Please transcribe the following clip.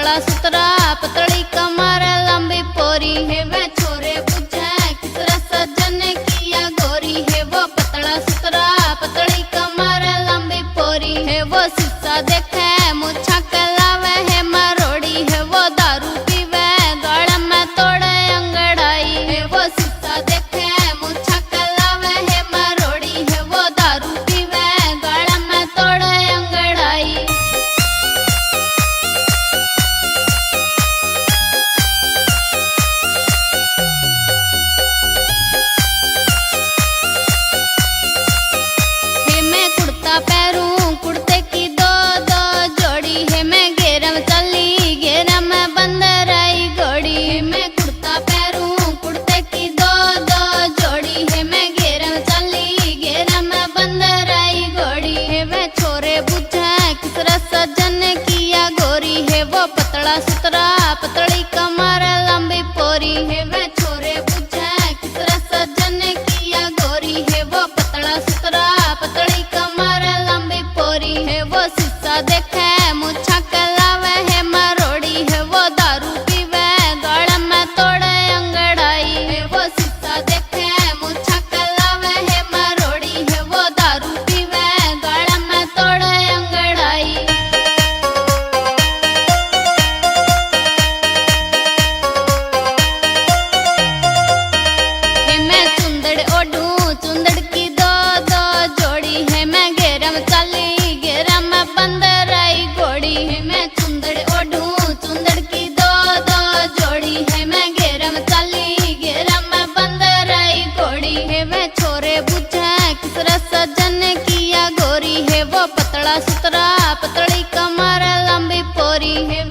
पतला सुतरा पतली कमर लंबी पोरी है। वे छोरे पूछे किसरा सजन किया गोरी है। वो पतला सुतरा पतली कमर लंबी पोरी है। वो शीशा देखे मुछा कलावे है मरोड़ी है। वो दारू पीवे गाड़ में तोड़े अंगड़ाई है। वो शीशा देखे मुछा कलावे है मरोड़ी है। वो दारू पीवे गाड़ में तोड़े अंगड़ाई। पैरूं कुर्ते की दो दो जोड़ी है। मैं घेरा में चली घेरा में बंद रही घोड़ी है। मैं कुर्ता पैरूं कुर्ते की दो दो जोड़ी है। मैं घेरा में चली घेरा में बंद रही घोड़ी है। वे छोरे बुझे किसरा सजन किया गोरी है। वो पतला सुतरा पतली कमर लंबी पोरी है। वे छोरे बुझे किसरा सजन किया गोरी है। वो पतला सुतरा पतली कमर पोरी है। वो शीशा देखे मुछा कलावे है मरोड़ी है। वो दारू पीवे गाड़ में तोड़े अंगड़ाई है। वो शीशा देखे मुछा कलावे है मरोड़ी है। वो दारू पीवे गाड़ में तोड़े अंगड़ाई। मैं चुंदड़ ओढ़ू चुंदड़ की दो दो जोड़ी है। मैं घेरा में चली बंद रही घोड़ी है। मैं चुंदड़ ओढ़ू चुंदड़ की दो दो जोड़ी है। मैं घेरा में चली घेरा में बंद रही घोड़ी है। वे छोरे बुझे किसरा सजन किया गोरी है। वो पतला सुतरा पतली कमर लंबी पोरी है।